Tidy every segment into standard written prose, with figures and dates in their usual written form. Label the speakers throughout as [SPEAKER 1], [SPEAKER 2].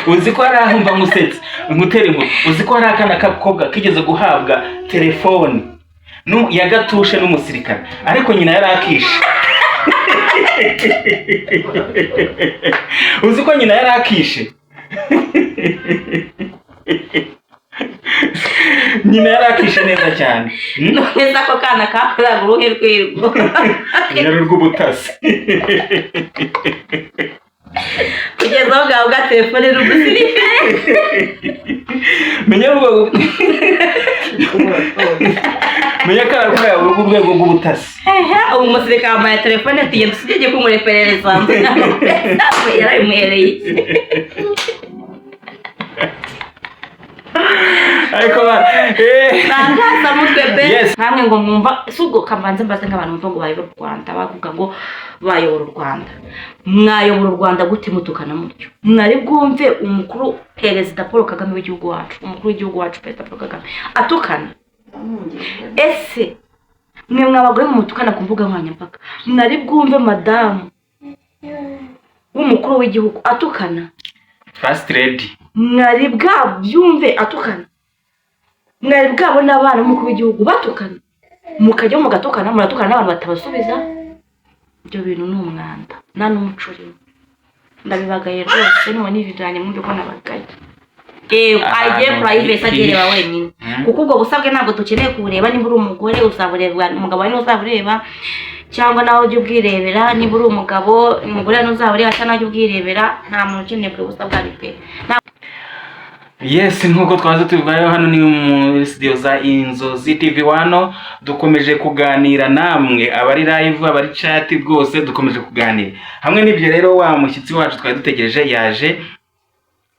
[SPEAKER 1] uzi ko hari aho mba musetse nkutera inkuru, uzi ko hari akana k'akobwa kigeze guhabwa telefone ya gatushe n'umusirikare ariko nyina yari akishe. uzi ko nyina yari akishe. nyina yari akishe neza cyane.
[SPEAKER 2] neza ko kana kakoraga uruhe rwego
[SPEAKER 1] yari rw'ubutasi.
[SPEAKER 2] kugeza aho ngaho bwa telefone n'umusirikare.
[SPEAKER 1] menya urwego menya ko arakorera urwego rw'ubutasi.
[SPEAKER 2] ubu umusirikare wambaye telefone tugenda usibye kumureperereza yarabimuhereye.
[SPEAKER 1] ariko
[SPEAKER 2] nangasa mutwe be namwe ngo mwumva subwo kambanze mbaze nk'abantu mvuga ngo bayobora u Rwanda bavuga ngo bayobora u Rwanda. mwayobora u Rwanda gute mutukana mutyo? mwari bwumve umukuru perezida Paul Kagame w'igihugu wacu, umukuru w'igihugu wacu perezida Paul Kagame atukana? ese mwe mwabagore mutukana ku mbuga nkoranyambaga mwari bwumve madamu w'umukuru w'igihugu atukana?
[SPEAKER 1] first lady
[SPEAKER 2] mwari bwabyumve atukana? mwari bwabona abana b'umukuru w'igihugu batukana mukajya mugatukana muratukana n'abantu batabasubiza? ibyo bintu ni umwanda nta n'umuco urimo. ndabibagaye rwose nubwo n'ibijyanye mu byo ko nabagaye. agiye private agereba wenyine kuko ubwo busabwe ntabwo dukeneye kubureba. niba uri umugore uzabureba, umugabo wawe uzabureba, cyangwa nawe ujye ubwirebera. niba uri umugabo umugore n'uzabureba cyangwa nawe ujye ubwirebera. nta muntu ukeneye kure busabwa ari pe.
[SPEAKER 1] Yes, nkuko twaze tubivayo hano ni mu studio za Inzozi TV1 dukomeje kuganira namwe abari live abari chat bwose dukomeje kuganira hamwe. N'ibyo rero wa mushyitsi wacu twari dutegereje yaje,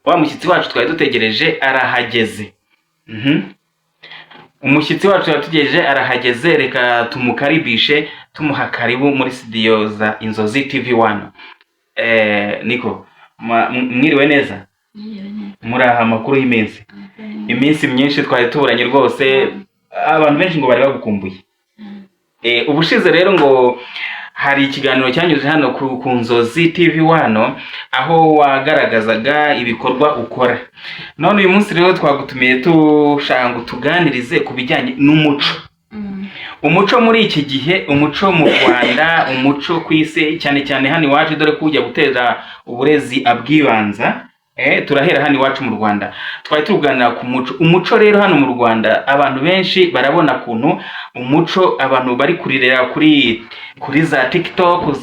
[SPEAKER 1] wa mushyitsi wacu twari dutegereje arahageze. Umushyitsi wacu yatugejeje arahageze, reka tumukaribishe tumuha karibu muri studio za Inzozi TV1. Niko mwiriwe neza? muri aha makuru y'iminsi iminsi myinshi twari tuburanye rwose, abantu benshi ngo bari bagukumbuye. Ubushize rero ngo hari ikiganiro cyanyuze hano ku Nzozi TV1 aho wagaragazaga ibikorwa ukora. none uyu munsi rero twagutumiye tushaka ngo tuganirize ku bijyanye n'umuco. umuco muri iki gihe, umuco mu Rwanda, umuco ku isi cyane cyane hano iwacu, dore ko ujya guteza uburezi abwibanza. Turahera hano iwacu mu Rwanda twari tuganira ku muco. umuco rero hano mu Rwanda abantu benshi barabona kuntu umuco abantu bari kurirera kuri za TikTok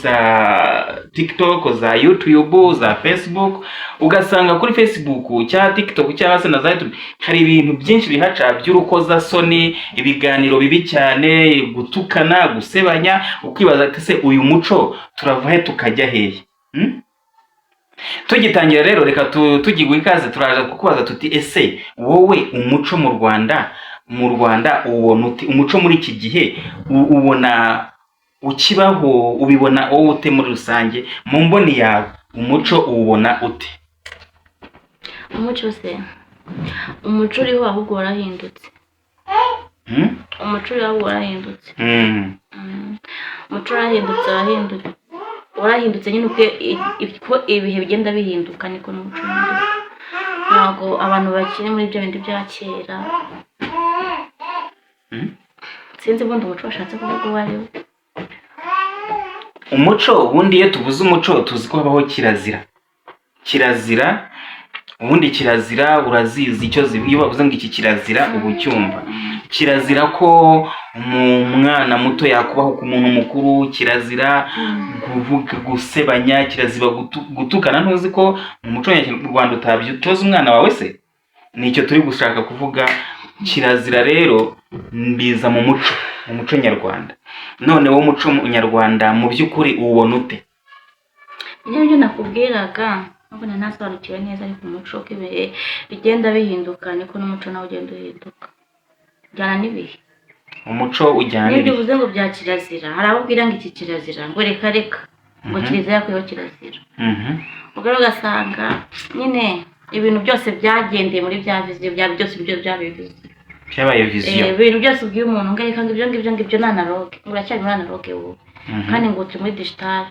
[SPEAKER 1] za YouTube za Facebook. ugasanga kuri Facebook cyangwa TikTok cyangwa se na za YouTube hari ibintu byinshi bihaca by'urukoza soni, ibiganiro bibi cyane, gutukana, gusebanya. ukibaza ati se uyu muco turava he tukajya hehe? tugitangira rero reka tugigwe ikaze turaje kukubaza tuti ese wowe umuco mu Rwanda ubona uti? umuco muri iki gihe ubona ukibaho, ubibona wowe ute muri rusange mu mboni yawe? umuco ubona ute?
[SPEAKER 2] umuco uriho ahubwo warahindutse. umuco uriho ahubwo warahindutse. umuco warahindutse nyine uko ibihe bigenda bihinduka niko n'umuco uhinduka. ntabwo abantu bakiri muri ibyo bindi bya kera. sinzi ubundi umuco washatse kuvuga uwo ari wo.
[SPEAKER 1] umuco ubundi iyo tuvuze umuco tuzi ko habaho kirazira. ubundi kirazira urazizi icyo iyo bavuze ngo iki kirazira ubu cyumva. kirazira ko umwana muto yakubaho ku muntu mukuru, kirazira kuvuga, gusebanya, kirazira gutukana. ntuzi ko mu muco nyarwanda utabyitoza umwana wawe se? nicyo turi gushaka kuvuga. kirazira rero mbiza mu muco nyarwanda. none wowe umuco nyarwanda mu by'ukuri ubona ute?
[SPEAKER 2] ibyo nakubwiraga nabona nasobanukiwe neza, ariko umuco ko ibihe bigenda bihinduka niko n'umuco nawe ugenda uhinduka. jyana n'ibihe.
[SPEAKER 1] umuco ujyana n'ibihe.
[SPEAKER 2] n'ibyo uvuze ngo bya kirazira, hari abo ubwira ngo iki kirazira ngo reka ngo kiliziya yakuyeho kirazira. ubwo rero ugasanga nyine ibintu byose byagendeye muri bya viziyo byose ibyo byabaye
[SPEAKER 1] viziyo.
[SPEAKER 2] ibintu byose ubwiye umuntu ngo reka ngibyo ni analogue, ngo uracyari muri analogue wowe. kandi ngo turi muri digital.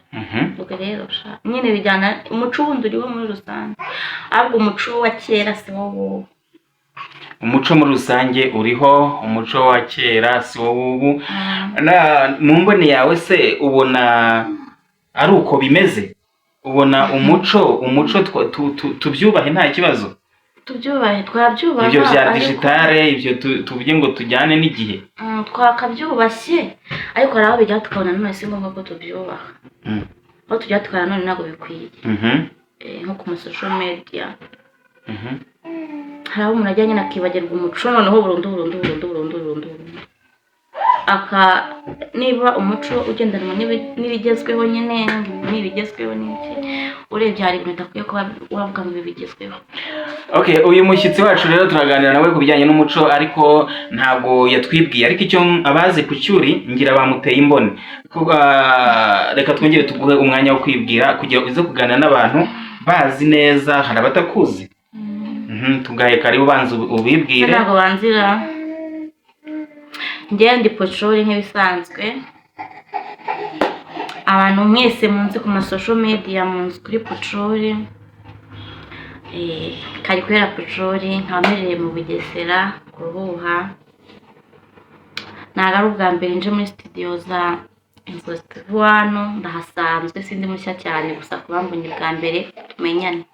[SPEAKER 2] ubwo rero nyine bijyana umuco wundi uriho muri rusange, ahubwo umuco wa kera si wo
[SPEAKER 1] umuco muri rusange uriho, umuco wa kera si wo ubu. Mu mboni yawe se ubona ari uko bimeze? ubona umuco tubyubahe nta kibazo?
[SPEAKER 2] tubyubahe, twabyubaha.
[SPEAKER 1] Ibyo bya digitale, ibyo tuvuge ngo tujyane n'igihe,
[SPEAKER 2] twakabyubashye, ariko hari aho bijya tukabona none si ngombwa ko tubyubaha. aho tujya tukabona none ntabwo bikwiye. nko ku masosho media hari aho umuntu ajya nyine akibagirwa umuco noneho burundu. niba umuco ugendanwa n'ibigezweho nyine, n'ibigezweho n'iki, urebye hari ibintu udakwiye kuba wavuga ngo ibi bigezweho.
[SPEAKER 1] Okay, uyu mushyitsi wacu rero turaganira nawe ku bijyanye n'umuco, ariko ntabwo yatwibwiye, ariko icyo abazi ku cyuri ngira bamuteye imboni. Reka twongere tuguhe umwanya wo kwibwira kugira uze kuganira n'abantu bazi neza, hari abatakuzi. Tugahe karibu banza ubibwire.
[SPEAKER 2] Ntabwo banzira. Njye ndi Pocholi nk'ibisanzwe. abantu mwese munzi ku masosho media munzi kuri Pocholi. Kari kwera Pocholi, nkamereye mu Bugesera kuruhuha. Ntago ari ubwa mbere nje muri studio za Inzozi TV hano, ndahasanzwe sindi mushya cyane, gusa kubambonye bwa mbere tumenyane.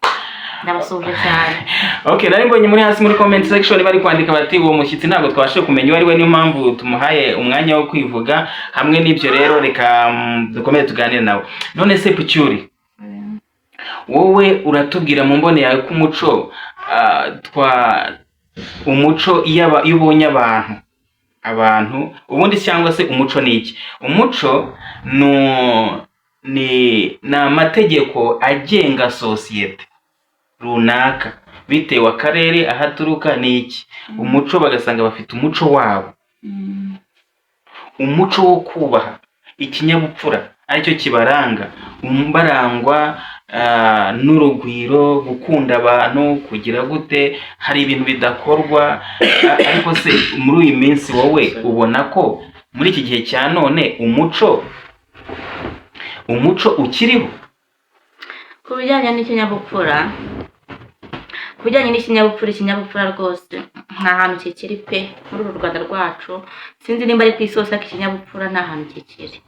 [SPEAKER 2] Ndabasuje cyane.
[SPEAKER 1] Okay, nari mbonye muri hasi muri comment section bari kwandika bati uwo mushyitsi ntabwo twashe kumenya ari we, niyo mpamvu tumuhaye umwanya wo kwivuga. Hamwe n'ibyo rero reka dukomeze tuganire nawe. None se Pocholi, wowe uratubwira mu mbone yawe ko umuco umuco iyo ubonye abantu ubundi cyangwa se umuco ni iki? Umuco ni amategeko agenga societe runaka bitewe akarere ahaturuka ni iki. Umuco bagasanga bafite umuco wabo, umuco wo kubaha, ikinyabupfura aricyo kibaranga, barangwa n'urugwiro, gukunda abantu, kugira gute, hari ibintu bidakorwa. Ariko se muri uyu minsi wowe ubona ko muri iki gihe cya none umuco ukiriho?
[SPEAKER 2] Ku bijyanye n'ikinyabupfura, ikinyabupfura rwose nta hantu kikiri pe muri uru Rwanda rwacu. Sinzi nimba ari ku isi hose ko ikinyabupfura nta hantu kikiri.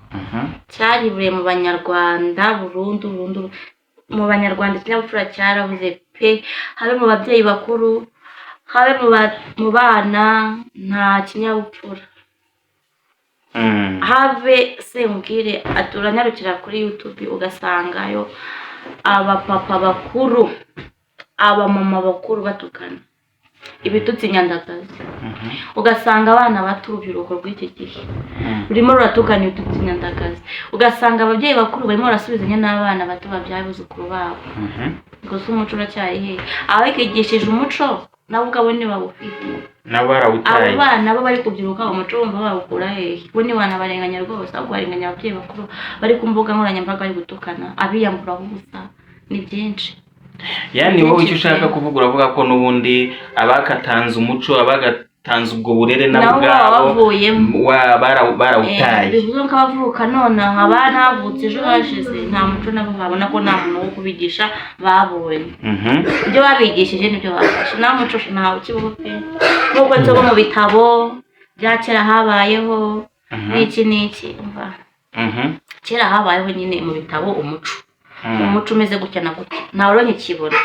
[SPEAKER 2] Cyariburiye mu Banyarwanda burundu. Mu Banyarwanda ikinyabupfura cyarabuze pe, habe mu babyeyi bakuru, habe mu bana, nta kinyabupfura. Have se mbwire aturanyarukira kuri YouTube ugasangayo abapapa bakuru, abamama bakuru batukana ibitutsi nyandagazi. Ugasanga abana bato urubyiruko rw'iki gihe rurimo ruratukana ibitutsi nyandagazi. Ugasanga ababyeyi bakuru barimo barasubizanya n'abana bato babyaye buzukuru babo. Gusa umuco uracyari he? Abakigishije umuco nabo ubwabo ntibawufite,
[SPEAKER 1] nabo barawutaye.
[SPEAKER 2] abo bana bo bari kubyiruka umuco wumva bawukura hehe? Bo ni wana barenganya rwose, ahubwo barenganya ababyeyi bakuru bari ku mbuga nkoranyambaga bari gutukana, abiyambura ubusa. Ni byinshi.
[SPEAKER 1] Yani wowe icyo ushaka kuvuga uravuga ko n'ubundi abakatanze umuco, abagatanze ubwo burere nabo bwabo barawutaye.
[SPEAKER 2] Bivuze ko abavuka none abana havutse ejo hashize nta muco nabo babona, ko nta muntu wo kubigisha babonye. Ibyo babigishije nibyo bafashe, nta muco ntawe ukibaho pe. Nubwo nzo mu bitabo bya kera habayeho n'iki umva. Kera habayeho nyine mu bitabo umuco umeze gutya na gutya, nawe ronye kibona.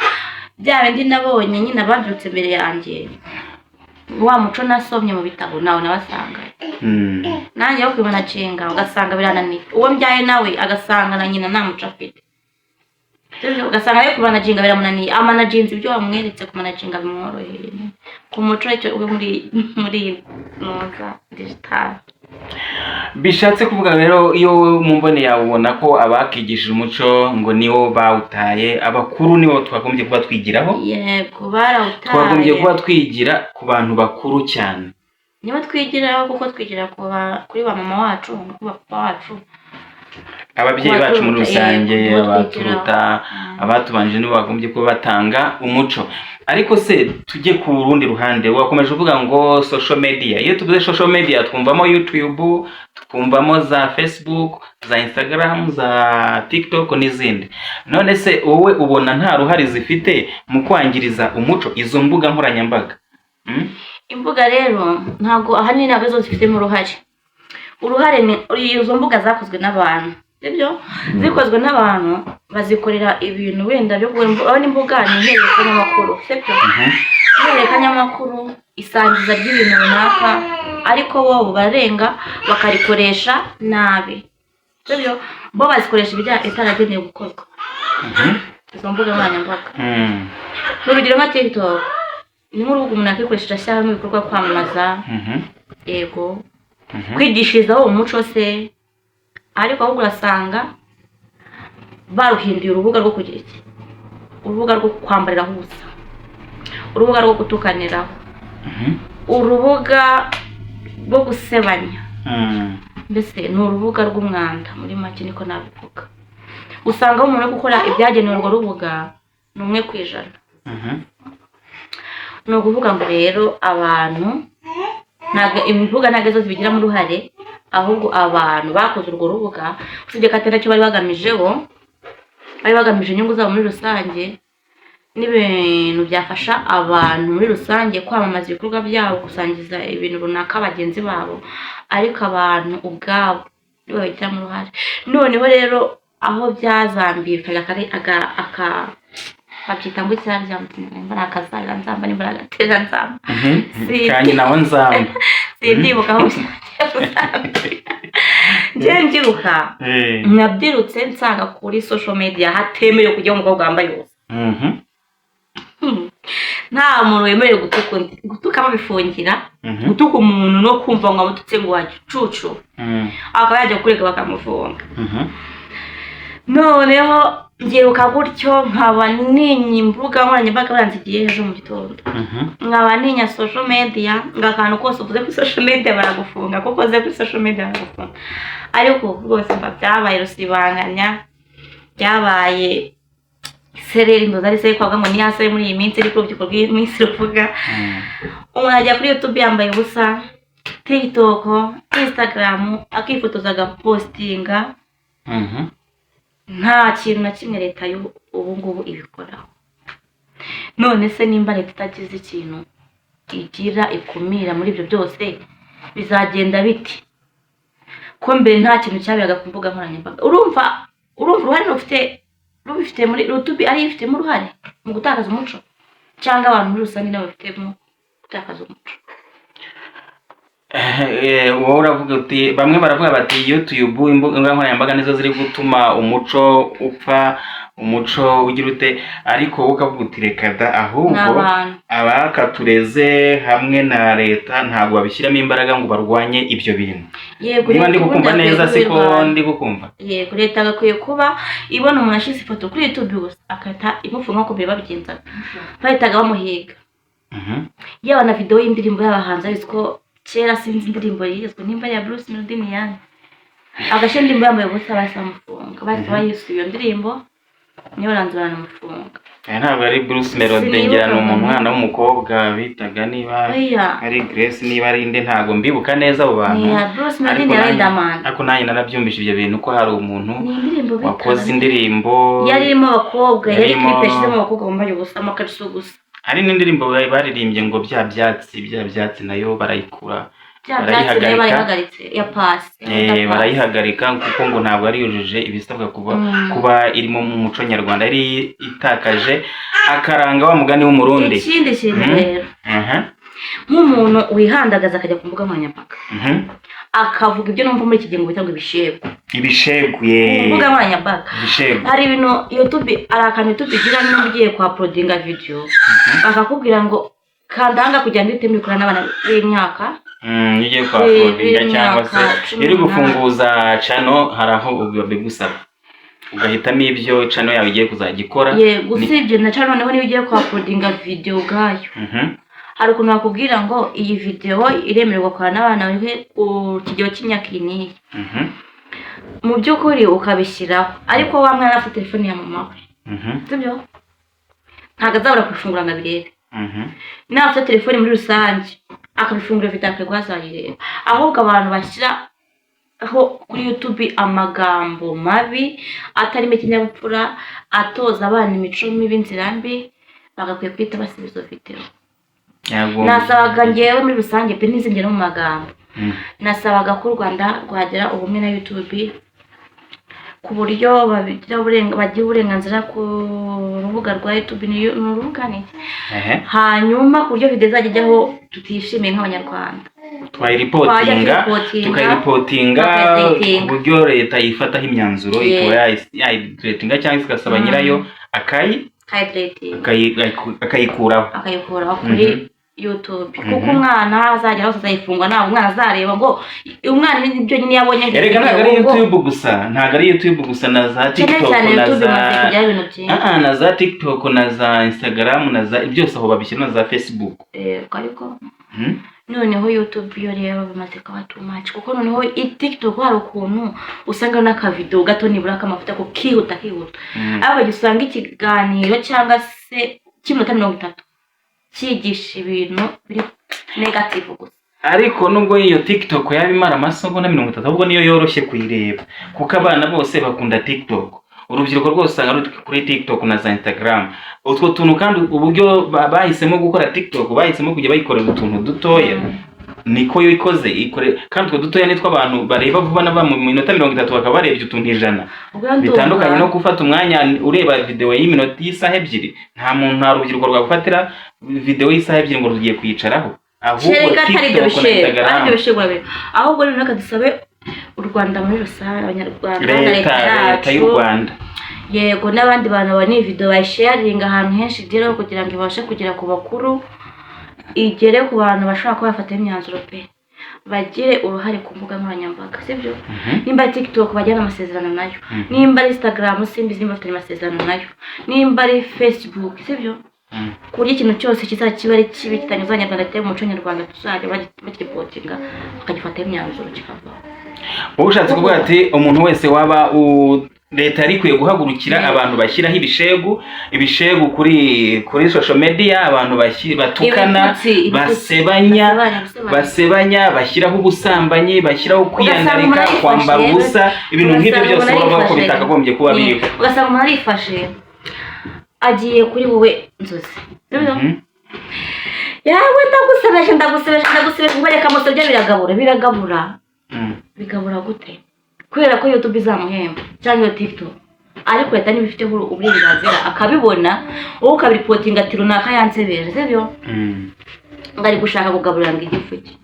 [SPEAKER 2] Bya bindi nabonye nyine ababyutse imbere yanjye, wa muco nasomye mu bitabo nawe nabasanga. Nanjye yo kwibona cenga ugasanga birananiye. Uwo mbyaye nawe agasanga na nyina nta muco afite. Ugasanga yo kwibona cenga biramunaniye. Amanaginzi ibyo wamweretse ku managinga bimworoheye. Ku muco icyo ube muri noza digital.
[SPEAKER 1] Bishatse kuvuga rero iyo mu mbone yawe ubona ko abakigishije umuco ngo niwo bawutaye, abakuru nibo twagombye kuba twigiraho.
[SPEAKER 2] Yego barawutaye.
[SPEAKER 1] Twagombye kuba twigira ku bantu bakuru cyane.
[SPEAKER 2] Niba twigiraho kuko twigira kuri ba mama wacu, ku papa wacu.
[SPEAKER 1] ababyeyi bacu muri rusange,
[SPEAKER 2] Kubaturuta,
[SPEAKER 1] abaturuta, abatubanje nibo bagombye kuba batanga umuco. Ariko se tujye ku rundi ruhande, wakomeje uvuga ngo social media. Iyo tuvuze social media twumvamo YouTube, twumvamo za Facebook, za Instagram, za TikTok n'izindi. None se wowe ubona nta ruhare zifite mu kwangiriza umuco izo mbuga nkoranyambaga?
[SPEAKER 2] Imbuga rero ntabwo ahanini ntabwo zo zifitemo uruhare ni izo mbuga zakozwe n'abantu, sibyo? Zikozwe n'abantu bazikorera ibintu wenda byo kubona imbuga ni ihererekanyamakuru, sibyo? Ihererekanyamakuru isangiza ry'ibintu runaka, ariko bo barenga bakarikoresha nabi, sibyo? Bo bazikoresha ibijya itaragenewe gukorwa. Izo mbuga nkoranyambaga n'urugero nka TikTok ni nk'urubuga umuntu akikoresha ashyiramo ibikorwa kwamamaza, yego, kwigishirizaho umuco se, ariko ahubwo urasanga baruhinduye urubuga rwo kugira iki, urubuga rwo kwambariraho ubusa, urubuga rwo gutukaniraho, urubuga rwo gusebanya, mbese ni urubuga rw'umwanda muri make niko nabivuga. Usanga umuntu uri gukora ibyagenewe urwo rubuga ni 1%. Ni ukuvuga ngo rero abantu ntabwo imbuga ntabwo zo zibigiramo uruhare, ahubwo abantu bakoze urwo rubuga usibye katera cyo bari bagamije inyungu zabo muri rusange n'ibintu byafasha abantu muri rusange kwamamaza ibikorwa byabo, gusangiza ibintu runaka bagenzi babo, ariko abantu ubwabo nibo babigiramo uruhare. Noneho rero aho byazambiye babyita ngo imbaraga akazarira nzamba n'imbaraga atera nzamba,
[SPEAKER 1] kandi naho nzamba
[SPEAKER 2] sindibuka aho njye mbyiruka nabyirutse nsanga kuri social media hatemerewe kujya umukobwa wambaye ubusa. Nta muntu wemerewe gutuka babifungira, gutuka umuntu no kumva ngo amututse ngo wagicucu akaba yajya kurega bakamufunga. Noneho ngiruka gutyo nkaba ninya imbuga nkoranyambaga baranzigiye ejo mu gitondo, nkaba ninya social media, ngakantu kose uvuze kuri social media baragufunga, kuko uvuze kuri social media baragufunga. Ariko rwose mba byabaye rusibanganya, byabaye sereri indoza ari se kwaga ngo ni hasi muri iyi minsi, ariko urubyiruko rw'iminsi ruvuga umuntu ajya kuri YouTube yambaye ubusa, TikTok, Instagram akifotoza agapostinga. Nta kintu na kimwe leta ubu ngubu ibikoraho. None se nimba leta itagize ikintu igira ikumira muri ibyo byose bizagenda biti? Ko mbere nta kintu cyabiraga ku mbuga nkoranyambaga. Urumva uruhare rufite muri YouTube ari ifitemo uruhare mu gutakaza umuco, cyangwa abantu muri rusange nabo bafitemo gutakaza umuco?
[SPEAKER 1] Wowe uravuga uti bamwe baravuga bati YouTube imbuga nkoranyambaga nizo ziri gutuma umuco upfa, umuco ugira ute, ariko wowe ukavuga uti reka da, ahubwo abakatureze hamwe na leta ntabwo babishyiramo imbaraga ngo barwanye ibyo bintu. Niba ndi gukumva neza siko ndi gukumva.
[SPEAKER 2] Yego, leta agakwiye kuba ibona umuntu ashize ifoto kuri YouTube gusa akata imufunga ko mbere babigenzaga, bahitaga bamuhiga. Yaba na video y'indirimbo y'abahanzi ariko kera sinzi indirimbo yizwe nimba ya Bruce Melody Niyane, agashe indirimbo yambaye ubusa basamufunga, bahise bayisubiye indirimbo niyo ranzurana mufunga.
[SPEAKER 1] Ntabwo ari Bruce Melody, ngira ni umwana w'umukobwa bitaga niba ari Grace, niba ari inde ntabwo mbibuka neza abo bantu.
[SPEAKER 2] Ni Bruce Melody na Riderman.
[SPEAKER 1] Ariko nanjye narabyumvise ibyo bintu ko hari umuntu wakoze indirimbo
[SPEAKER 2] yarimo abakobwa, yari clip yashizemo abakobwa bambaye ubusa amakariso gusa.
[SPEAKER 1] Hari n'indirimbo baririmbye ngo bya byatsi nayo barayikura,
[SPEAKER 2] barayihagaritse ya Pasi.
[SPEAKER 1] Barayihagarika kuko ngo ntabwo ari yujuje ibisabwa kuba irimo mu muco nyarwanda, yari itakaje akaranga wa mugani w'umurundi.
[SPEAKER 2] Ikindi kintu rero nk'umuntu wihandagaza akajya ku mbuga nkoranyambaga akavuga ibyo numva muri iki gihe ngo bitanga ibishegu mbuga nkoranyambaga. Hari ibintu YouTube arakana YouTube igira niba ugiye kwa uploadinga video bakakubwira ngo kandanga kugira ngo uhite mubikora n'abana b'imyaka
[SPEAKER 1] ugiye kwa uploadinga cyangwa se iri gufunguza channel, hari aho bigusaba ugahitamo ibyo channel yawe igiye kuzagikora.
[SPEAKER 2] Gusibye na channel noneho niba ugiye kwa uploadinga video gayo hari ukuntu bakubwira ngo iyi video iremererwa kwa n'abana bari ku kigero cy'imyaka 9. mu by'ukuri ukabishyiraho ariko wa mwana afite telefone ya mama we sibyo ntabwo azabura kubifungura ngo abirebe nawe afite telefone muri rusange akabifungura video akagwa azayireba ahubwo abantu bashyira aho kuri YouTube amagambo mabi atarimo ikinyabupfura atoza abana imico mibi inzira mbi bagakwiye kwita basibizo video nasabaga ngewe muri rusange pe n'izingero mu magambo nasabaga ko u Rwanda rwagira ubumwe na YouTube ku buryo bagira uburenganzira ku rubuga rwa YouTube ni urubuga ni hanyuma ku buryo video zajyaho tutishimiye nk'abanyarwanda
[SPEAKER 1] tukayiripotinga ku buryo leta yifataho imyanzuro ikaba yayidiretinga cyangwa igasaba nyirayo akayikuraho
[SPEAKER 2] kuri YouTube kuko umwana azajya hose azayifungwa nawe umwana azareba ngo umwana ibyo nyine yabonye
[SPEAKER 1] erega ntabwo ari YouTube gusa na za TikTok na za TikTok na za Instagram na za byose aho babishyira na za Facebook
[SPEAKER 2] ariko noneho YouTube yo rero bimaze kuba too much kuko noneho TikTok hari ukuntu usanga n'akavideo gato nibura kamafuta ko kihuta aba gisanga ikiganiro cyangwa se kiminota 30 cyigisha ibintu biri negative gusa
[SPEAKER 1] ariko nubwo iyo TikTok yabimara amasogo na 30 ahubwo niyo yoroshye kuyireba kuko abana bose bakunda TikTok urubyiruko rwose usanga kuri TikTok na za Instagram utwo tuntu kandi uburyo bahisemo gukora TikTok bahisemo kujya bayikorera utuntu dutoya niko yo ikoze ikore kandi utwo dutoya nitwa abantu bareba vuba na mu minota 30 bakaba barebye utuntu 100 bitandukanye no gufata umwanya ureba video y'iminota y'isaha 2 nta muntu nta rubyiruko rwagufatira video y'isaha 2 ngo rugiye kwicaraho ahubwo TikTok na Instagram
[SPEAKER 2] ahubwo rero nakadusabe u Rwanda muri rusange abanyarwanda
[SPEAKER 1] leta y'u Rwanda
[SPEAKER 2] yego n'abandi bantu bani video bayisharinga ahantu henshi igeraho kugira ngo ibashe kugera ku bakuru igere ku bantu bashaka ko bafata imyanzuro pe bagire uruhare ku mbuga nkoranyambaga sibyo nimba TikTok bajyana amasezerano nayo nimba Instagram simbizi nimba bafite amasezerano nayo nimba ari Facebook sibyo kuri ikintu cyose kizakiba ari kibi kitanyuzanya Rwanda mu muco nyarwanda tuzajya bakipotinga bakagifata imyanzuro kikava
[SPEAKER 1] ubushatse kuvuga ati umuntu wese waba leta ari kwiye guhagurukira abantu bashyiraho ibishegu kuri social media abantu batukana basebanya bashyiraho ubusambanyi bashyiraho kwiyandarika kwambara ubusa ibintu nk'ibyo byose urabona ko bitakagombye kuba biriho
[SPEAKER 2] ugasanga umuntu arifashe agiye kuri wowe nzozi yawe ndagusebesha ngo reka musebya bigabura gute kubera ko YouTube izamuhemba cyangwa TikTok ariko leta nibifiteho uburenganzira akabibona wowe ukabiripotinga ati runaka yansebeje sibyo ngari gushaka kugaburira ngo igifuki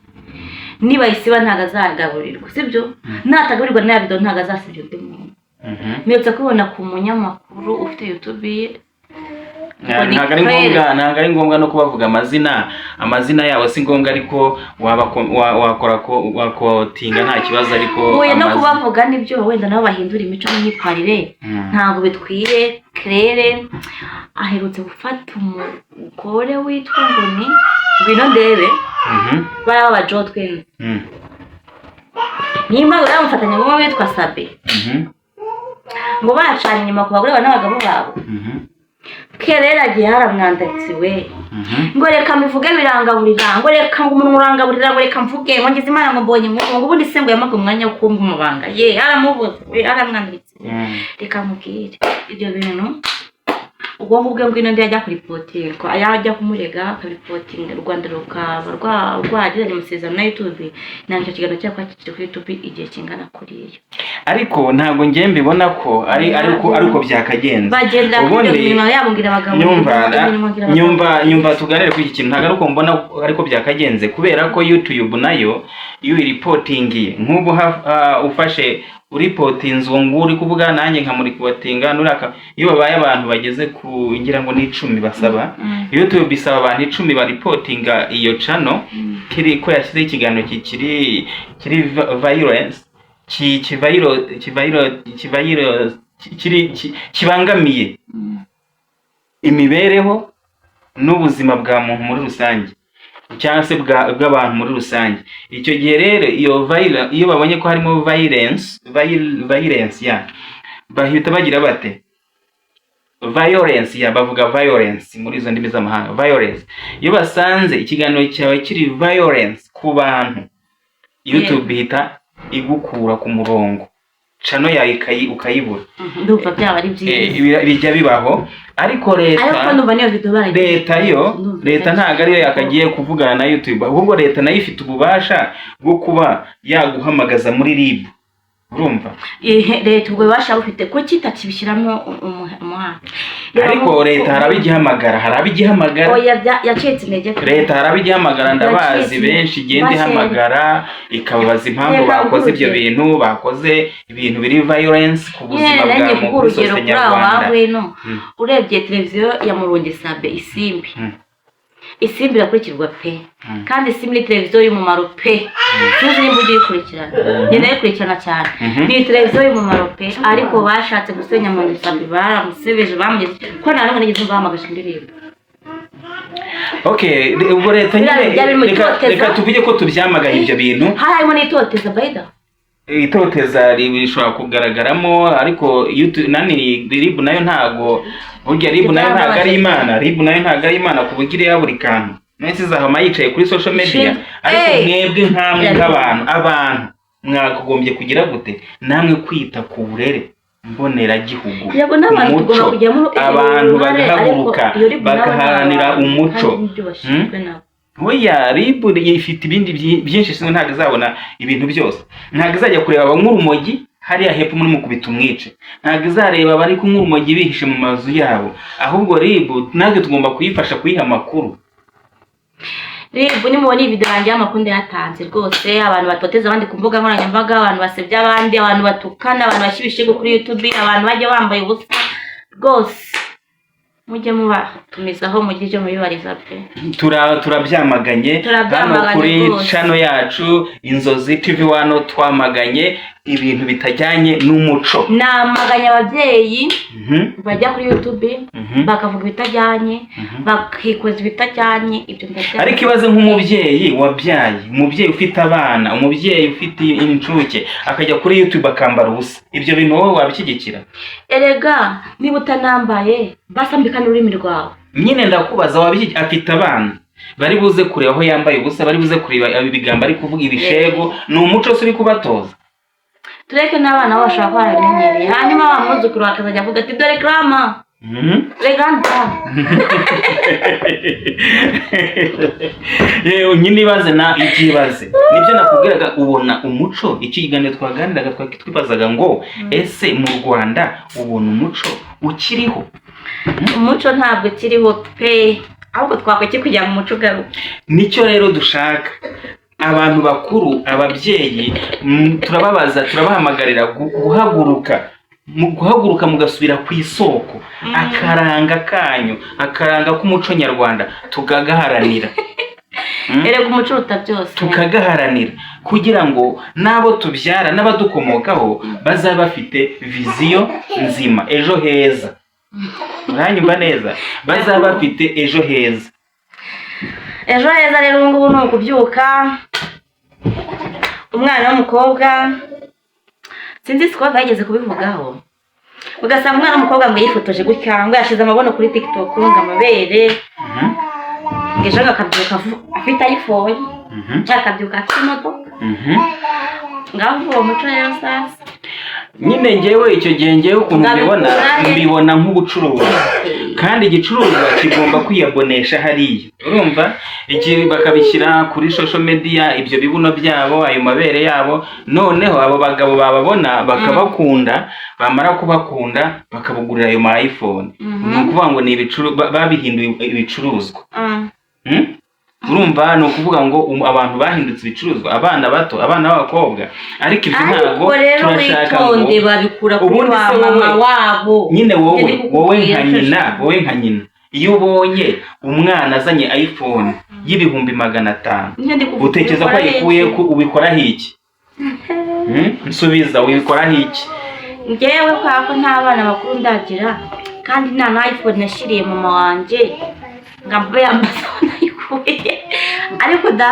[SPEAKER 2] niba isiba ntago azagaburirwa sibyo natagaburirwa na video ntago azasibye undi muntu metse kubona ku munyamakuru ufite YouTube
[SPEAKER 1] ntabwo ari ngombwa no kubavuga amazina yabo si ngombwa ariko wakora ko wakotinga nta kibazo ariko
[SPEAKER 2] uye no kubavuga nibyo wenda nabo bahindura imico n'imyitwarire ntabwo bitwire Claire aherutse gufata umugore witwa Ngoni ngwino ndebe baraba bajo twene nimba uramufatanya ngo witwa Sabe ngo bacanye inyuma ku bagore n'abagabo babo Claire agiye haramwandatsiwe ngo reka mvuge birangaburira ngo reka ngo umuntu urangaburira ngo reka mvuge ngo ngize Imana ngo mbonye ngo ubundi se ngo yamaga umwanya wo kumva umubanga aramubuze aramwanditse reka mubwire ibyo bintu ubwo bwe ngwino ndi ajya kuri reporting ko ajya kumurega kuri reporting Rwanda rukaba rwagiranye amasezerano na YouTube nanjye kiganiro cyakwakiye kuri YouTube igihe kingana kuriya
[SPEAKER 1] ariko ntago ngiye mbibona ko ariko byakagenze
[SPEAKER 2] ubundi yabungira abagabo
[SPEAKER 1] nyumva tuganire kuri iki kintu ntago ariko mbona ariko byakagenze kubera ko YouTube nayo iyo reporting nk'ubu ufashe uripotinze uri kuvuga nanjye nkamuripotinga nuraka iyo babaye abantu bageze kugira ngo ni 10 basaba YouTube bisaba abantu 10 baripotinga iyo channel kiri ko yashyize ikiganiro kiri violence kibangamiye imibereho n'ubuzima bwa muntu muri rusange cyangwa se bw'abantu muri rusange. Icyo gihe rero iyo babonye ko harimo violence ya bahita bagira bate violence ya bavuga violence muri izo ndimi z'amahanga violence. Iyo basanze ikiganiro cyawe kiri violence ku bantu, YouTube ihita igukura ku murongo, chano yawe ukayibura.
[SPEAKER 2] Ndumva byaba ari byiza
[SPEAKER 1] bijya bibaho. Ariko leta ntago ariyo yakagiye kuvugana na YouTube, ahubwo leta nayo ifite ububasha bwo kuba yaguhamagaza muri RIB. Urumva
[SPEAKER 2] leta ubwo basha bufite ko kitakibishyiramo umuhanda.
[SPEAKER 1] Ariko leta harabigihamagara
[SPEAKER 2] oya yacetse intege.
[SPEAKER 1] Leta harabigihamagara, ndabazi benshi igenda ihamagara ikababaza impamvu bakoze ibyo bintu, bakoze ibintu biri violence ku buzima bwa muntu sose nyarwanda.
[SPEAKER 2] Urebye televiziyo ya Murungi Sabe Isimbi irakurikirwa pe, kandi Isimbi ni televiziyo y'umumaro pe. Tuzi nimba ugiye kurikirana, njye nayikurikirana cyane. Ni televiziyo y'umumaro pe, ariko bashatse gusenya Murungi Sabe, baramusebeje bamugeze ko nta n'umwe nigeze mbahamagasha indirimbo.
[SPEAKER 1] Okay, ubwo leta nyine reka tuvuge ko tubyamagaye ibyo bintu.
[SPEAKER 2] Harimo n'itoteza bayida.
[SPEAKER 1] Itoteza rishobora kugaragaramo, ariko nani RIB nayo ntago burya RIB nayo ntago ari Imana. RIB nayo ntago ari Imana kubugire ya buri kantu. Nese zahama yicaye kuri social media, ariko mwebwe nkamwe abantu mwakagombye kugira gute namwe kwita ku burere mbonera gihugu, umuco, abantu bagahaguruka bagaharanira umuco. Oya RIB ifite ibindi byinshi, sinzi ntago izabona ibintu byose. Ntago izajya kureba nk'urumogi hariya hepfo muri mukubita umwice, ntago izareba bari kunywa urumogi bihishe mu mazu yabo. Ahubwo RIB natwe tugomba kuyifasha kuyiha amakuru.
[SPEAKER 2] RIB nimubona iyi video yanjye y'amakuru yatanze rwose, abantu batoteza abandi ku mbuga nkoranyambaga, abantu basebya abandi, abantu batukana, abantu bashyibishego kuri YouTube, abantu bajya bambaye ubusa rwose, mujye mubatumizaho mugije mubibariza pe.
[SPEAKER 1] Turabyamaganye hano kuri channel yacu Inzozi TV1 twamaganye ibintu bitajyanye n'umuco.
[SPEAKER 2] Namaganya ababyeyi bajya kuri YouTube bakavuga bitajyanye, bakikoza bitajyanye, ibyo ndetse.
[SPEAKER 1] Ariko ibaze nk'umubyeyi wabyaye, umubyeyi ufite abana, umubyeyi ufite incuke akajya kuri YouTube akambara ubusa, ibyo bintu wowe wabishyigikira?
[SPEAKER 2] Erega niba utanambaye basambikana ururimi rwawe.
[SPEAKER 1] Nyine ndakubaza afite abana bari buze kureba aho yambaye ubusa, bari buze kureba ibigambo ari kuvuga ibishego, ni umuco uri kubatoza.
[SPEAKER 2] Tureke n'abana bashaka barabimenyereye, hanyuma bamuzukuru bakazajya avuga ati dore grandma grandpa.
[SPEAKER 1] Nyine ibaze na ikibaze, nibyo nakubwiraga. Ubona umuco, ikiganiro twaganiraga twibazaga ngo ese mu Rwanda ubona umuco ukiriho?
[SPEAKER 2] Umuco ntabwo kiriho pe, ahubwo twakweke kugira mu muco garuka.
[SPEAKER 1] Nicyo rero dushaka. Abantu bakuru, ababyeyi, turabahamagarira guhaguruka mugasubira ku isoko, akaranga kanyu, akaranga k'umuco nyarwanda tukagaharanira.
[SPEAKER 2] Erega umuco utabyose
[SPEAKER 1] tukagaharanira kugira ngo nabo tubyara n'abadukomokaho bazabe bafite viziyo nzima, ejo heza. Uranyumva neza? Bazabe bafite ejo heza.
[SPEAKER 2] Ejo heza rero ngubu ni ukubyuka umwana w'umukobwa, sinzi siko bageze kubivugaho, ugasanga umwana w'umukobwa ngo yifotoje gutya, ngo yashize amabono kuri TikTok, ngo amabere, ngejo akabyuka afite iPhone, akabyuka afite imodoka. Ngaho uwo muco rero sasa
[SPEAKER 1] nyine ngewe icyo gihe ngewe ukuntu mbibona nk'ubucuruzi, kandi igicuruzwa kigomba kwiyabonesha hariya. Urumva iki bakabishyira kuri social media, ibyo bibuno byabo, ayo mabere yabo, noneho abo bagabo bababona bakabakunda, bamara kubakunda bakabugurira ayo ma iPhone. Ni ukuvuga ngo ni babihinduye ibicuruzwa. Urumva ni ukuvuga ngo abantu bahindutse ibicuruzwa, abana bato, abana b'abakobwa. Ariko ibyo ntabwo turashaka ngo
[SPEAKER 2] babikura kuri mama wabo.
[SPEAKER 1] Nyine wowe nka nyina iyo ubonye umwana azanye iPhone y'ibihumbi 500, utekereza ko ayikuye ubikoraho iki? Nsubiza, ubikoraho iki?
[SPEAKER 2] Ngewe kwako nta bana bakuru ndagira, kandi nta iPhone nashiriye mama wanje ngambe yambaza ariko da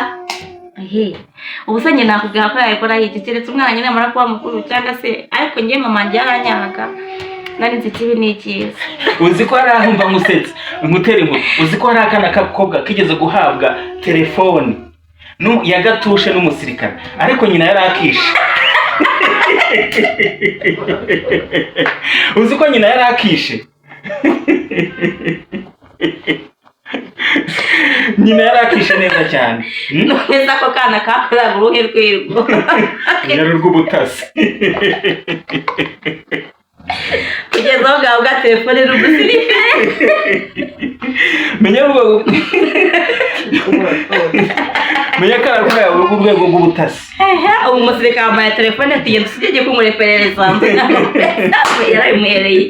[SPEAKER 2] ubu se nyine nakubwira ko yayikora iki keretse umwana nyine amara kuba mukuru cyangwa se ariko njye mama njye yaranyaga nari nzi ikibi n'ikiza.
[SPEAKER 1] Uzi ko hari aho mva musetse nkutera inkuru, uzi ko hari akana k'akobwa kigeze guhabwa telefone ya gatushe n'umusirikare ariko nyina yari akishe. Uzi ko nyina yari akishe? Nyina yari akishe neza cyane.
[SPEAKER 2] Neza ko kana kakoraga uruhe rwego
[SPEAKER 1] yari rw'ubutasi.
[SPEAKER 2] kugeza aho ngaho bwa telefone n'umusirikare.
[SPEAKER 1] Menya urwego menya ko arakorera urwego rw'ubutasi.
[SPEAKER 2] Ubu umusirikare wambaye telefone ati genda usige kumureperereza yarabimuhereye.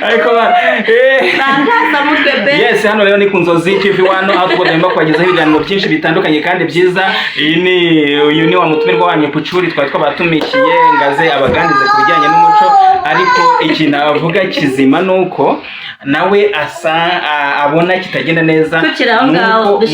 [SPEAKER 1] Ariko yes, hano rero ni ku Nzozi TV1 aho tugomba kubagezaho ibiganiro byinshi bitandukanye kandi byiza. Uyu ni wa mutumirwa wanyu Pucuri twari twabatumikiye ngaze abaganirize ku bijyanye n'umuco, ariko ikintu avuga kizima nuko nawe abona kitagenda neza.
[SPEAKER 2] Nuko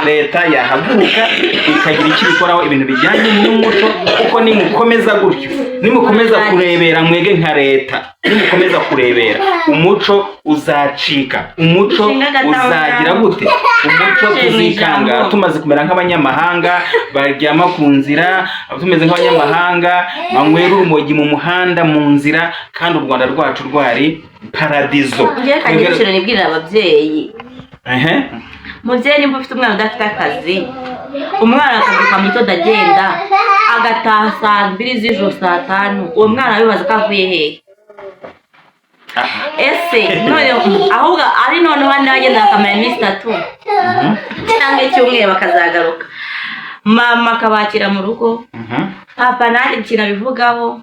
[SPEAKER 1] leta yahaguruka ikagira icyo bikoraho ibintu bijyanye n'umuco, kuko nimukomeza kurebera mwege nka leta, nimukomeza kurebera umuco uzacika, umuco uzagira gute, umuco tuzikanga tumaze kumera nk'abanyamahanga baryama ku nzira, tumeze nk'abanyamahanga banywera urumogi mu muhanda mu nzira, kandi u Rwanda rwacu rwari paradizo.
[SPEAKER 2] Ngiye kanyishira nibwirira ababyeyi. Muvyeyi nimba ufite umwana udafite akazi, umwana akavuka mu gitondo agenda agataha saa 2 z'ijoro saa 5, uwo mwana bibaza ko avuye hehe? Ese none ahubwo ari none abandi bagenda bakamara iminsi 3 cyangwa icyumweru bakazagaruka, mama akabakira mu rugo, papa nanjye ikintu abivugaho.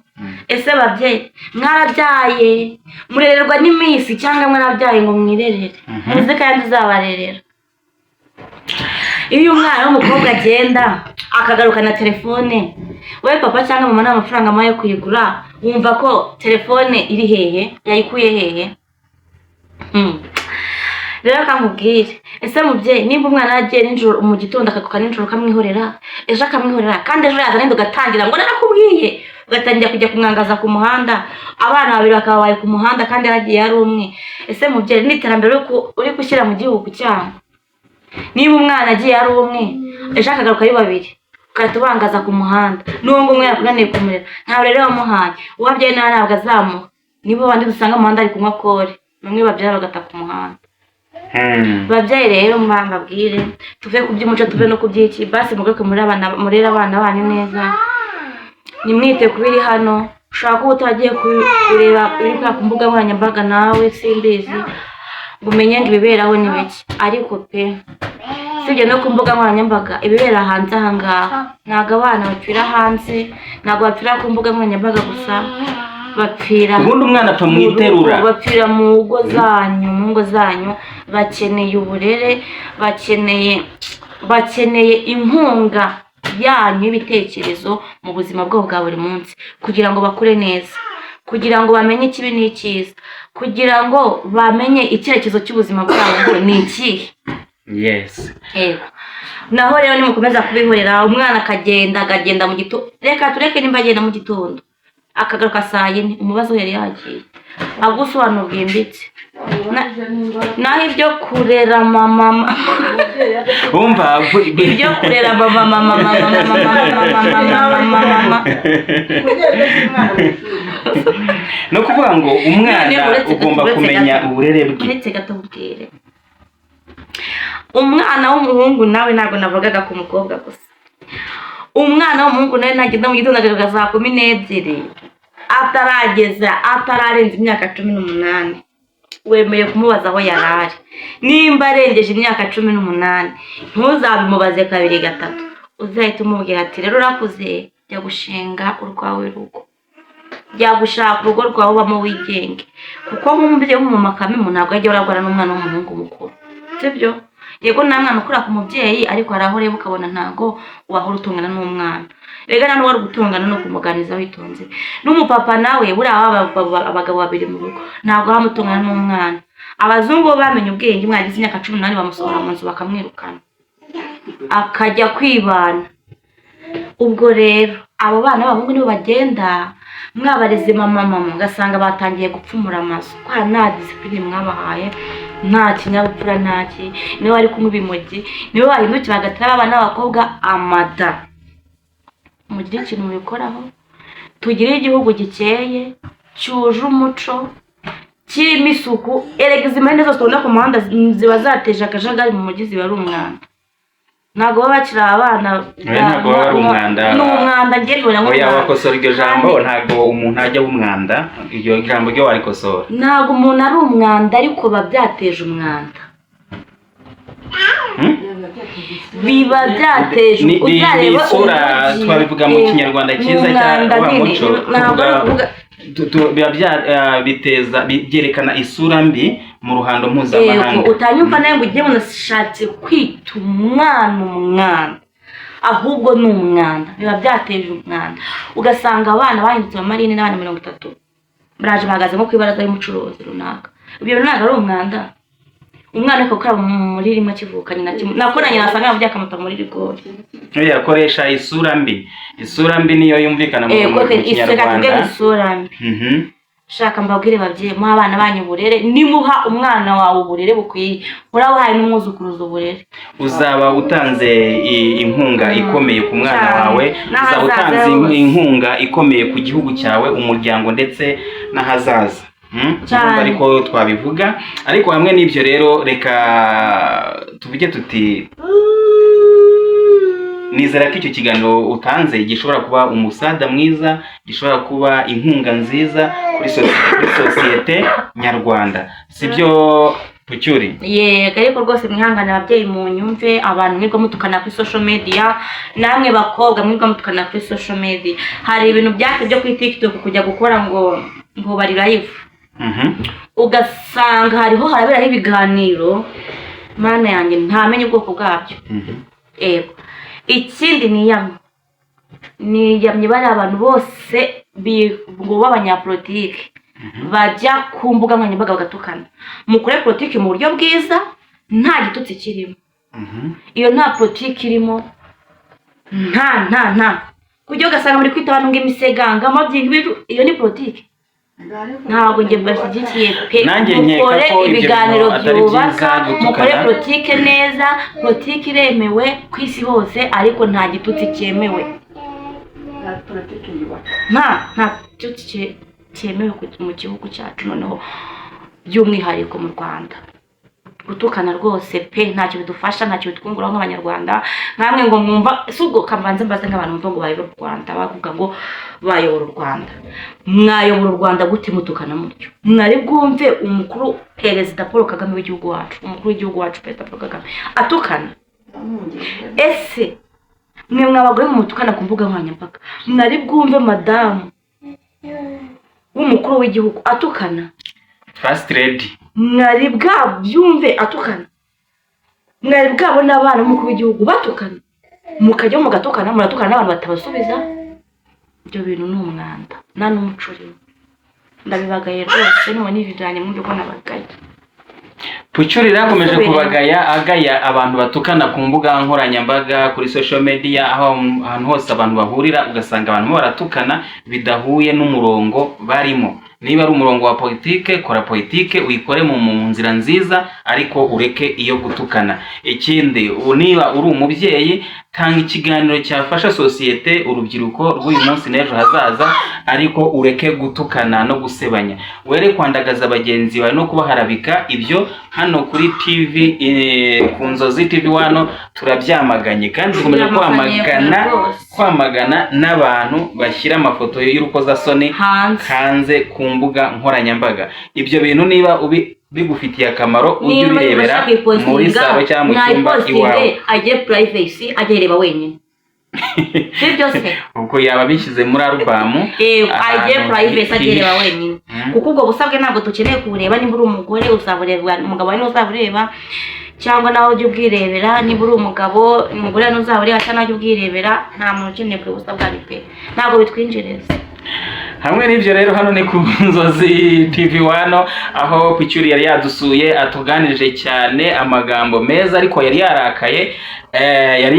[SPEAKER 2] Ese babyeyi mwarabyaye murererwa n'iminsi cyangwa mwarabyaye ngo mwirerere? Muze kandi uzabarerera. Iyo umwana w'umukobwa agenda akagaruka na telefone, we papa cyangwa mama n'amafaranga amaye kuyigura, wumva ko telefone iri hehe, yayikuye hehe? Rero akamubwire, ese mubyeyi nimba umwana yagiye nijoro mu gitondo akaguka nijoro kamwihorera, ejo akamwihorera, kandi ejo yazana ugatangira ngo narakubwiye, ugatangira kujya kumwangaza ku muhanda, abana babiri bakabaye ku muhanda kandi yaragiye ari umwe. Ese mubyeyi n'iterambere uri gushyira mu gihugu cyangwa? Niba umwana agiye ari umwe, ejo akagaruka ari babiri, ukahita ubangaza ku muhanda, n'uwo ngo umwe yakunaniye kumurera, ntawe rero wamuhaye, uwabyaye nawe ntabwo azamuha. Nibo bandi dusanga mu muhanda ari kunywa kore, bamwe babyara bagata ku muhanda. Babyeyi rero mbabwire, tuve ku by'umuco tuve no ku by'iki, basi mugaruke murera abana banyu neza, nimwite kubiri hano. Ushaka ko utagiye kureba iri ku mbuga nkoranyambaga nawe simbizi ngo umenye ngo ibiberaho ni biki, ariko pe sibye no ku mbuga nkoranyambaga ibibera hanze aha ngaha. Ntabwo abana bapfira hanze, ntabwo bapfira ku mbuga nkoranyambaga gusa, bapfira
[SPEAKER 1] ubundi umwana apfa mu iterura,
[SPEAKER 2] bapfira mu ngo zanyu, bakeneye uburere, bakeneye inkunga yanyu y'ibitekerezo mu buzima bwabo bwa buri munsi, kugira ngo bakure neza, kugira ngo bamenye ikibi n'icyiza, kugira ngo bamenye icyerekezo cy'ubuzima bwabo ngo ni ikihe.
[SPEAKER 1] Yes.
[SPEAKER 2] Naho rero nimukomeza kubihorera, umwana akagenda mu gitondo, reka tureke nimba agenda mu gitondo akagaruka saa 4, umubazo yari yagiye agusobanura bwimbitse. Naho ibyo kurera mama
[SPEAKER 1] umva
[SPEAKER 2] ibyo kurera mama
[SPEAKER 1] no kuvuga ngo umwana ugomba kumenya uburere bwe.
[SPEAKER 2] Uretse gatubwire, umwana w'umuhungu nawe ntabwo navugaga ku mukobwa gusa, umwana w'umuhungu nawe nagenda mu gitondo agaruka saa 12 atararenza imyaka 18, wemeye kumubaza aho yarari. Nimba arengeje imyaka 18 ntuzabimubaze 2-3, uzahita umubwira ati rero urakuze, jya gushinga urwawe rugo, jya gushaka urugo rwawe ubamo wigenge, kuko nk'umubyeyi w'umumama Kamimo ntabwo yajya uragwana n'umwana w'umuhungu mukuru, sibyo? Yego nta mwana ukura ku mubyeyi, ariko hari aho reba ukabona ntago wahora utungana n'umwana. Rega nano wari gutungana no kumuganiza witonze. N'umupapa nawe buriya abagabo babiri mu rugo ntago hamutungana n'umwana, abazungu bo bamenye ubwenge, mwagize imyaka 18 bamusohora mu nzu bakamwirukana akajya kwibana. Ubwo rero abo bana b'abahungu nibo bagenda mwabareze mama ugasanga batangiye gupfumura amaso, kwa nta discipline mwabahaye, nta kinyabupfura, ntaki niwe bari kunywa ibimogi, niwe bahindukira bagatera abana b'abakobwa amada. Mugire ikintu mubikoraho, tugire igihugu gikeye cyuje umuco kirimo isuku. Erega izi mpande zose ubona ku muhanda ziba zateje akajagari mu mujyi, ziba ari umwanda. Ntabwo baba bakiri abana,
[SPEAKER 1] ntabwo baba ari umwanda.
[SPEAKER 2] Ni umwanda ngiye kubona ngo
[SPEAKER 1] oya wakosora iryo jambo, ntabwo umuntu ajya w'umwanda, iryo jambo ryo warikosora.
[SPEAKER 2] Ntabwo umuntu ari umwanda ariko babyateje umwanda. Biba byateje
[SPEAKER 1] uzareba isura twabivuga mu kinyarwanda cyiza cyangwa muco, biteza byerekana isura mbi mu ruhando mpuzamahanga.
[SPEAKER 2] Utanyumva nawe ngo ugiye munashatse kwita umwana, ahubwo ni umwanda. Biba byateje umwanda, ugasanga abana bahindutse amarine n'abana 30 baraje bahagaze nko kwibaraza y'umucuruzi runaka. Ibyo ntabwo ari umwanda. Umwana akakora muri rimwe kivukanye na kimwe nakoranye nasanga byakamuta muri rigori.
[SPEAKER 1] Yakoresha isura mbi. Isura mbi niyo yumvikana mu Kinyarwanda.
[SPEAKER 2] Isura mbi. Shaka mbabwire babyeyi, mu abana banyu uburere, nimuha umwana wawe uburere bukwiye, urabahaye n'umwuzukuruza uburere,
[SPEAKER 1] uzaba utanze inkunga ikomeye ku mwana wawe, uzaba utanze inkunga ikomeye ku gihugu cyawe, umuryango ndetse n'ahazaza. Ariko twabivuga, ariko hamwe n'ibyo rero reka tuvuge tuti nizera ko icyo kiganiro utanze gishobora kuba umusada mwiza, gishobora kuba inkunga nziza kuri sosiyete nyarwanda, sibyo Pucyuri?
[SPEAKER 2] Yego, ariko rwose mwihangane ababyeyi mu nyumve, abantu mwirwa mutukana kuri social media, namwe bakobwa mwirwa mutukana kuri social media. Hari ibintu byate byo kuri TikTok kujya gukora ngo bari live. Ugasanga hariho haraberaho ibiganiro, mana yanjye ntamenye ubwoko bwabyo. Ego, ikindi niyamye bari abantu bose ngo b'abanyapolitike bajya ku mbuga nkoranyambaga bagatukana. Mukore politiki mu buryo bwiza, nta gitutsi kirimo. Iyo nta politiki irimo, nta kujya ugasanga muri kwita abantu ng'imiseganga amabyingi, iyo ni politiki. Ntabwo njye bashyigikiye pe. Mukore ibiganiro byubaka, mukore politiki neza. Politiki iremewe ku isi hose, ariko nta gitutsi cyemewe. Nta gitutsi cyemewe mu gihugu cyacu, noneho by'umwihariko mu Rwanda. Gutukana rwose pe ntacyo bidufasha, ntacyo bitwungura nk'abanyarwanda. Nkamwe ngo mwumva subwo kamanze mbaze nk'abantu mvuga ngo bayobora u Rwanda, bavuga ngo bayobora u Rwanda. Mwayobora u Rwanda gute mutukana mutyo? Mwari bwumve umukuru Perezida Paul Kagame w'igihugu wacu, umukuru w'igihugu wacu Perezida Paul Kagame atukana? Ese mwe mwabagore mutukana ku mbuga nkoranyambaga, mwari bwumve madamu w'umukuru w'igihugu atukana?
[SPEAKER 1] First lady
[SPEAKER 2] mwari bwabyumve atukana? Mwari bwabona abana b'umukuru w'igihugu batukana? Mukajya mugatukana, muratukana n'abantu batabasubiza? Ibyo bintu ni umwanda, nta n'umuco urimo. Ndabibagaye rwose, none ibijyanye mu byo nabagaye.
[SPEAKER 1] Pucyuri rakomeje kubagaya agaya abantu batukana ku mbuga nkoranyambaga, kuri social media, aho ahantu hose abantu bahurira ugasanga abantu baratukana bidahuye n'umurongo barimo. Niba ari umurongo wa politike, kora politike uyikore mu nzira nziza, ariko ureke iyo gutukana. Ikindi, niba uri umubyeyi, tanga ikiganiro cyafasha sosiyete, urubyiruko rw'uyu munsi n'ejo hazaza, ariko ureke gutukana no gusebanya. Were kwandagaza abagenzi bawe no kubaharabika. Ibyo hano kuri TV, ku Nzozi TV 1 turabyamaganye, kandi dukomeje kwamagana n'abantu bashyira amafoto y'urukozasoni hanze ku mbuga nkoranyambaga. Ibyo bintu niba bigufitiye akamaro, ujye ubirebera muri salo cyangwa mu cyumba iwawe.
[SPEAKER 2] Ajye privacy, ajye reba wenyine. Byose
[SPEAKER 1] ubwo yaba bishyize muri album,
[SPEAKER 2] ajye privacy, ajye reba wenyine. Kuko ubwo busabwe ntabwo dukeneye kubureba. Niba uri umugore uzabureba, umugabo wawe uzabureba, cyangwa nawe ujye ubwirebera. Niba uri umugabo, umugore uzabureba cyangwa nawe ujye ubwirebera. Nta muntu ukeneye kubusabwa ari pe, ntabwo bitwinjiriza.
[SPEAKER 1] hamwe n'ibyo rero hano ni ku Nzozi TV1 aho Picyuri yari yadusuye atuganirije cyane amagambo meza, ariko yari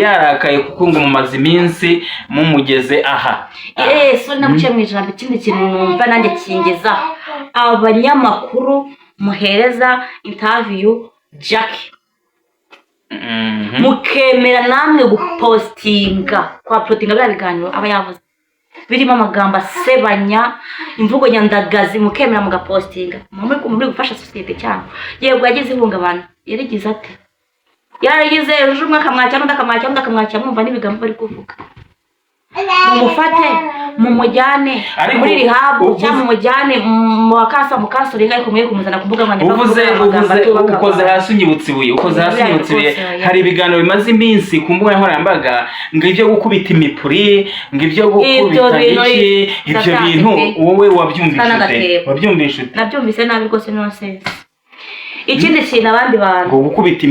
[SPEAKER 1] yarakaye kuko ngo mumaze iminsi mumugeze aha.
[SPEAKER 2] So namuciye mu ijambo, ikindi kintu numva nanjye kingeza abanyamakuru muhereza interview Jackie, mukemera namwe gupostinga kwa protinga bya biganiro aba yavuze birimo amagambo asebanya, imvugo nyandagazi, mukemera mugapostinga muri gufasha societe cyane. Yego yagize ihungabana, yarigize ate? Yaragize ejo umwe akamwakira undi akamwakira, mwumva n'ibigambo bari kuvuga. Mumufate mumujyane muri rihabu cyangwa mumujyane mu wakasa mukasoringa, ariko mwe kumuzana kuvuga
[SPEAKER 1] ukoze hasi unyibutse ibuye, hari ibiganiro bimaze iminsi ku mbuga nkoranyambaga ngo ibyo gukubita imipuri, ngo ibyo gukubita iki, ibyo bintu wowe wabyumvise ute?
[SPEAKER 2] Nabyumvise nabi rwose, nonsense. Ikindi kintu abandi bantu
[SPEAKER 1] ngo gukubita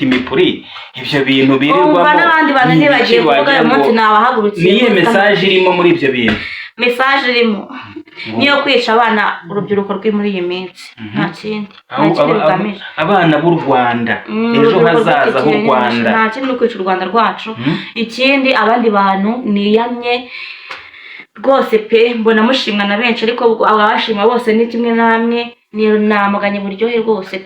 [SPEAKER 1] imipuri ibyo bintu birirwamo,
[SPEAKER 2] n'abandi bantu ntibagiye kuvuga uyu munsi nabahagurukiye.
[SPEAKER 1] Niyo message irimo muri ibyo bintu? Message
[SPEAKER 2] irimo niyo kwica abana, urubyiruko rw'i muri iyi minsi, nta kindi rugamije.
[SPEAKER 1] Abana b'u Rwanda, ejo hazaza h'u Rwanda,
[SPEAKER 2] nta kindi no kwica u Rwanda rwacu. Ikindi abandi bantu niyamye rwose pe, mbona mushimwa na benshi, ariko abashima bose ni kimwe namwe. Ni namuganye buryohe rwose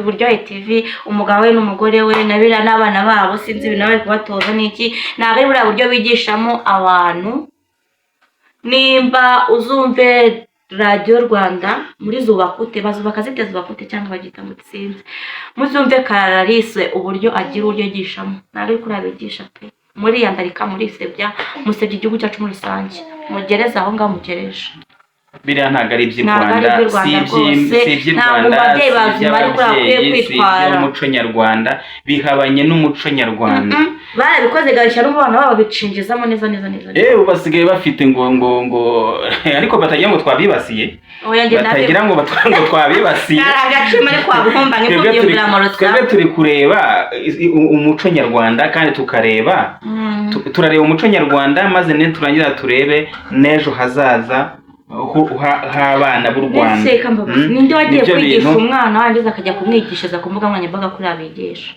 [SPEAKER 2] buryohe TV, umugabo we n'umugore we nabira n'abana babo, sinzi ibintu bari kubatoza niki, ntabwo ari buriya buryo bigishamo abantu. Nimba uzumve Radio Rwanda muri Zubakute, bazubaka zite Zubakute cyangwa bagita ngo tsinze, muzumve Kararise uburyo agira uburyo yigishamo, ntabwo ari kuri abigisha pe, muri yandarika muri sebya, musebye igihugu cyacu muri rusange, mugereza aho ngaho mugereje.
[SPEAKER 1] Biriya ntabwo ari iby'i Rwanda, si iby'i Rwanda, by'umuco nyarwanda, bihabanye n'umuco nyarwanda.
[SPEAKER 2] Barabikoze gashya n'ubana babo bicingizamo neza.
[SPEAKER 1] Basigaye bafite ngo ariko batagira ngo twabibasiye, batagira ngo twabibasiye. Twebwe turi kureba umuco nyarwanda, kandi turareba umuco nyarwanda, maze turangira turebe n'ejo hazaza h'abana b'u Rwanda.
[SPEAKER 2] Ninde wagiye kwigisha umwana wangiza akajya kumwigishiriza ku mbuga nkoranyambaga kuri abigisha?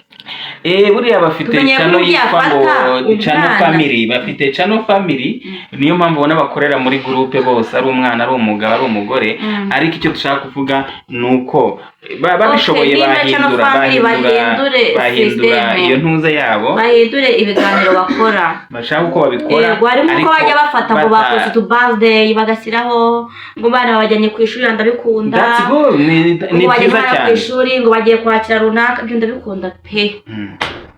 [SPEAKER 1] Buriya bafite channel yitwa ngo Channel Family, niyo mpamvu ubona bakorera muri groupe bose, ari umwana ari umugabo ari umugore. Ariko icyo dushaka kuvuga nuko babishoboye bahindura iyo ntuze yabo,
[SPEAKER 2] bahindure ibiganiro bakora,
[SPEAKER 1] bashaka uko babikora.
[SPEAKER 2] Ariko bajya bafata ngo bakoze tu birthday bagashyiraho ngo bana babajyanye ku ishuri, ndabikunda.
[SPEAKER 1] That's good, ni byiza cyane.
[SPEAKER 2] Ku ishuri ngo bagiye kwakira runaka, byo ndabikunda pe.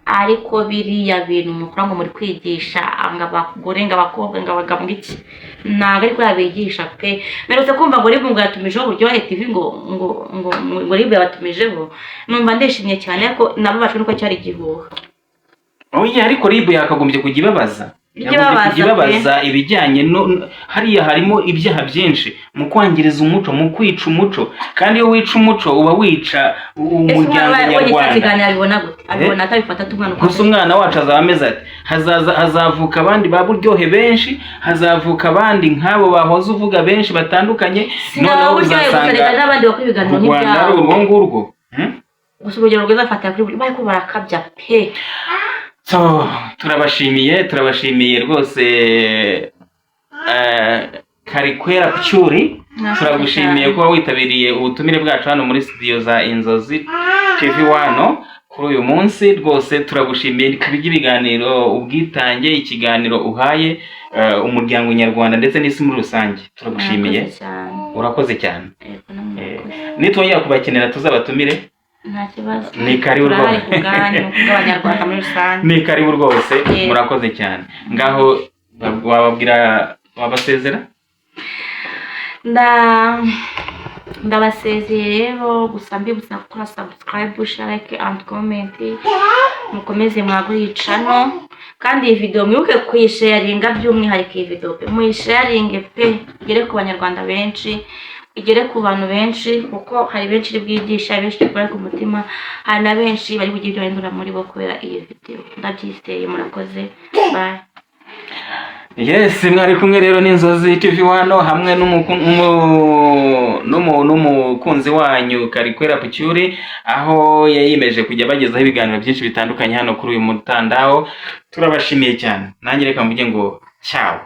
[SPEAKER 2] Ariko biriya bintu mukora ngo muri kwigisha abagore ngo abakobwa ngo abagabo ngiki, ntabwo ari kuri abigisha pe. Merutse kumva ngo ribu ngo yatumijeho buryohe TV ngo ribu yabatumijeho, numva ndishimye cyane, ariko nababashwe nuko cyari igihuha.
[SPEAKER 1] Ariko ribu yakagombye kujya ibabaza ibijyanye hariya harimo ibyaha byinshi mu kwangiriza umuco, mu kwica umuco, kandi iyo wica umuco uba wica umuryango nyarwanda. Gusa umwana wacu azaba ameze ati, hazavuka abandi ba buryohe benshi, hazavuka abandi nk'abo bahoze uvuga benshi batandukanye, noneho uzasanga u Rwanda ari urwo ngurwo.
[SPEAKER 2] Gusa urugero rwiza afatira kuri buri bari ko barakabya pe.
[SPEAKER 1] Turabashimiye rwose Karikwera Picyuri, turagushimiye kuba witabiriye ubutumire bwacu hano muri studio za Inzozi TV1 kuri uyu munsi. Rwose turagushimiye kubijya ibiganiro, ubwitange, ikiganiro uhaye umuryango nyarwanda ndetse n'isi muri rusange. Turagushimiye, urakoze cyane. Nitwongera kubakenera tuzabatumire.
[SPEAKER 2] Nta kibazo,
[SPEAKER 1] ni karibu rwose,
[SPEAKER 2] bw'abanyarwanda muri rusange.
[SPEAKER 1] Ni karibu rwose, murakoze cyane. Ngaho wabasezera?
[SPEAKER 2] Ndabasezeye rero, gusa mbibutsa gukora subscribe, share and comment, mukomeze mwagure channel, kandi iyi video mwibuke kuyisharinga, by'umwihariko iyi video muyisharinge pe, igere ku banyarwanda benshi, igere ku bantu benshi, kuko hari benshi bwigisha, benshi bari ku mutima, hari na benshi bari kugira ibyo bahindura muri bo kubera iyi video. Ndabyizeye, murakoze, bye.
[SPEAKER 1] Yes, mwari kumwe rero n'Inzozi TV wano hamwe n'umukunzi wanyu Karikwera Pucyuri, aho yayimeje kujya bagezaho ibiganiro byinshi bitandukanye hano kuri uyu mutandao. Turabashimiye cyane. Nanjye reka mvuge ngo ciao.